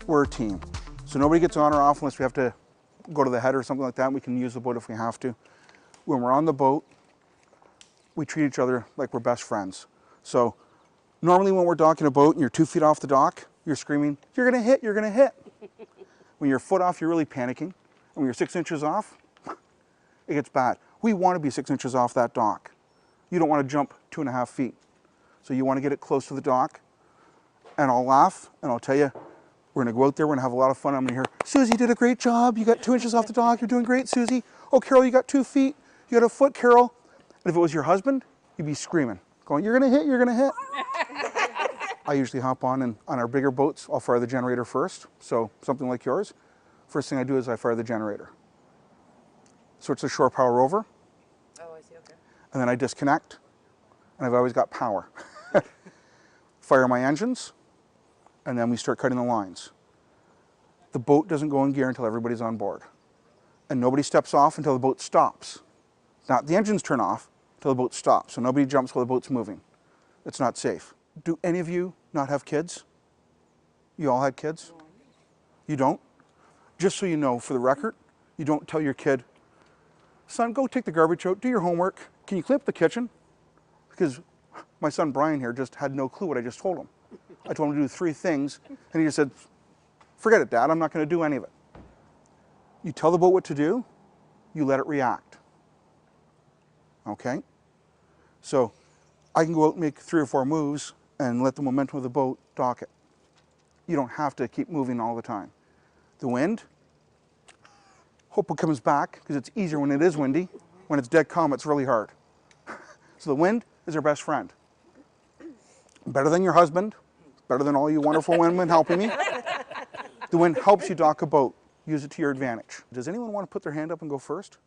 We're a team. So nobody gets on or off unless we have to go to the head or something like that. We can use the boat if we have to. When we're on the boat, we treat each other like we're best friends. So normally when we're docking a boat and you're 2 feet off the dock, you're screaming, "You're gonna hit, you're gonna hit." When you're a foot off, you're really panicking. And when you're 6 inches off, it gets bad. We want to be 6 inches off that dock. You don't want to jump 2.5 feet. So you want to get it close to the dock. And I'll laugh and I'll tell you, we're going to go out there, we're going to have a lot of fun. I'm going to hear, "Susie did a great job. You got 2 inches off the dock. You're doing great, Susie. Oh, Carol, you got 2 feet. You got a foot, Carol." And if it was your husband, you'd be screaming, going, "You're going to hit, you're going to hit." I usually hop on, and on our bigger boats, I'll fire the generator first. So something like yours, first thing I do is I fire the generator. Switch the shore power over. Oh, I see, okay. And then I disconnect, and I've always got power. Fire my engines, and then we start cutting the lines. The boat doesn't go in gear until everybody's on board. And nobody steps off until the boat stops. Not the engines turn off until the boat stops. So nobody jumps while the boat's moving. It's not safe. Do any of you not have kids? You all had kids? You don't? Just so you know, for the record, you don't tell your kid, "Son, go take the garbage out, do your homework. Can you clean up the kitchen?" Because my son Brian here just had no clue what I just told him. I told him to do 3 things, and he just said, "Forget it, Dad, I'm not going to do any of it." You tell the boat what to do, you let it react. Okay? So I can go out and make 3 or 4 moves and let the momentum of the boat dock it. You don't have to keep moving all the time. The wind, hope it comes back, because it's easier when it is windy. When it's dead calm, it's really hard. So the wind is our best friend. Better than your husband, better than all you wonderful women helping me. The wind helps you dock a boat. Use it to your advantage. Does anyone want to put their hand up and go first?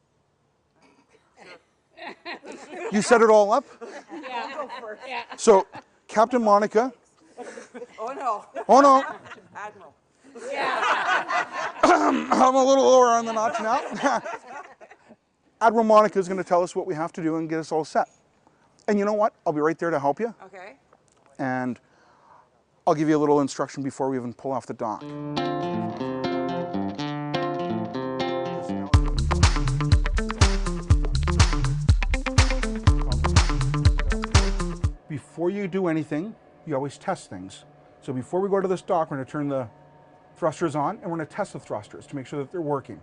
You set it all up? Yeah. I'll go first. Yeah. So, Captain Monica. Oh, no. Oh no, Admiral. I'm a little lower on the notch now. Admiral Monica is going to tell us what we have to do and get us all set. And you know what? I'll be right there to help you. Okay. And I'll give you a little instruction before we even pull off the dock. Before you do anything, you always test things. So before we go to this dock, we're going to turn the thrusters on, and we're going to test the thrusters to make sure that they're working.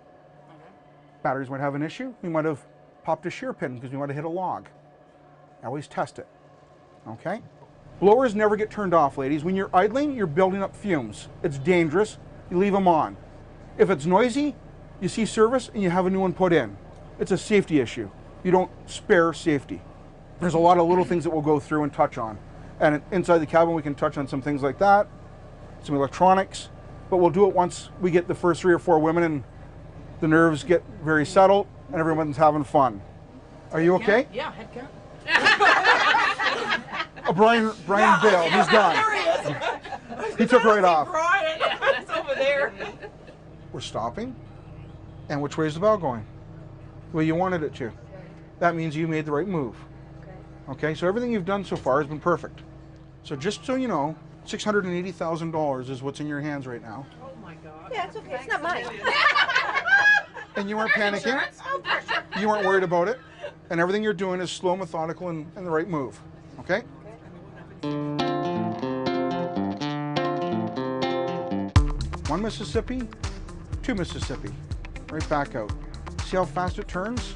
Batteries might have an issue. We might have popped a shear pin because we might have hit a log. Always test it. Okay? Blowers never get turned off, ladies. When you're idling, you're building up fumes. It's dangerous. You leave them on. If it's noisy, you see service and you have a new one put in. It's a safety issue. You don't spare safety. There's a lot of little things that we'll go through and touch on. And inside the cabin, we can touch on some things like that, some electronics, but we'll do it once we get the first 3 or 4 women and the nerves get very settled and everyone's having fun. Are you okay? Yeah, head count. Brian Bale, he's gone. He took right off. Brian, it's over there. We're stopping. And which way is the bow going? The way you wanted it to. That means you made the right move. Okay, so everything you've done so far has been perfect. So just so you know, $680,000 is what's in your hands right now. Oh my God. Yeah, it's okay. It's not mine. And you weren't panicking. You weren't worried about it. And everything you're doing is slow, methodical, and the right move. Okay? One Mississippi, 2 Mississippi. Right back out. See how fast it turns?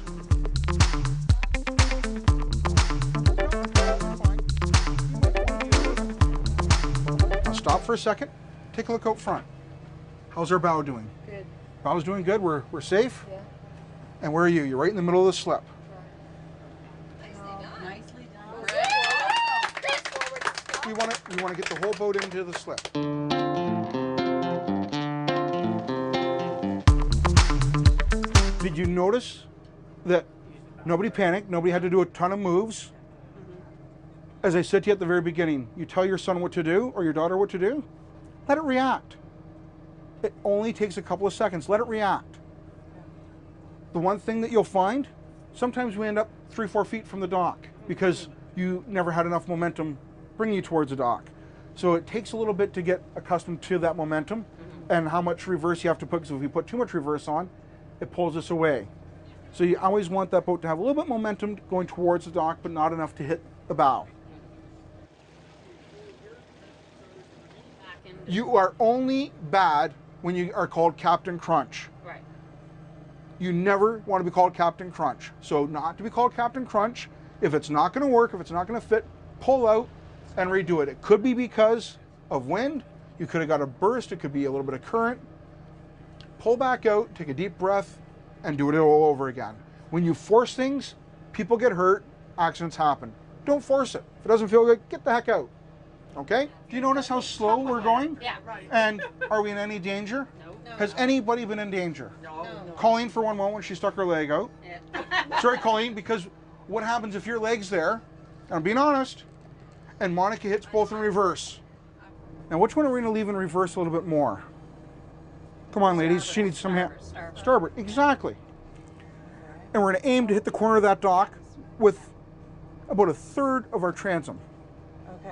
Now stop for a second. Take a look out front. How's our bow doing? Good. Bow's doing good. We're safe. Yeah. And where are you? You're right in the middle of the slip. Nicely done. We want to get the whole boat into the slip. Did you notice that nobody panicked? Nobody had to do a ton of moves. As I said to you at the very beginning, you tell your son what to do or your daughter what to do, let it react. It only takes a couple of seconds. Let it react. The one thing that you'll find sometimes we end up 3-4 feet from the dock because you never had enough momentum bringing you towards the dock. So it takes a little bit to get accustomed to that momentum and how much reverse you have to put, because if you put too much reverse on, it pulls us away. So you always want that boat to have a little bit momentum going towards the dock, but not enough to hit the bow. Back into- You are only bad when you are called Captain Crunch. Right. You never want to be called Captain Crunch. So not to be called Captain Crunch, if it's not going to work, if it's not going to fit, pull out and redo it. It could be because of wind. You could have got a burst. It could be a little bit of current. Pull back out, take a deep breath, and do it all over again. When you force things, people get hurt, accidents happen. Don't force it. If it doesn't feel good, get the heck out. Okay? Do you notice how slow we're going? Yeah. Right. And are we in any danger? No. Has anybody been in danger? No. Colleen, for one moment, she stuck her leg out. Yeah. Sorry, Colleen, because what happens if your leg's there, and I'm being honest, and Monica hits both in reverse? Now, which one are we going to leave in reverse a little bit more? Come on, ladies. She needs some hand. Starboard. Exactly. And we're going to aim to hit the corner of that dock with about 1/3 of our transom.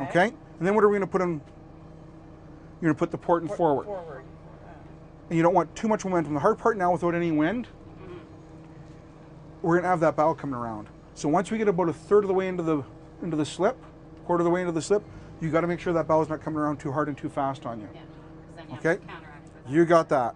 Okay? And then what are we going to put in? You're going to put the port and forward. And you don't want too much momentum. The hard part now, without any wind, we're going to have that bow coming around. So once we get about 1/3 of the way into the slip, quarter of the way into the slip, you got to make sure that bow is not coming around too hard and too fast on you. Yeah. 'Cause then you have Okay? to counteract with You got that.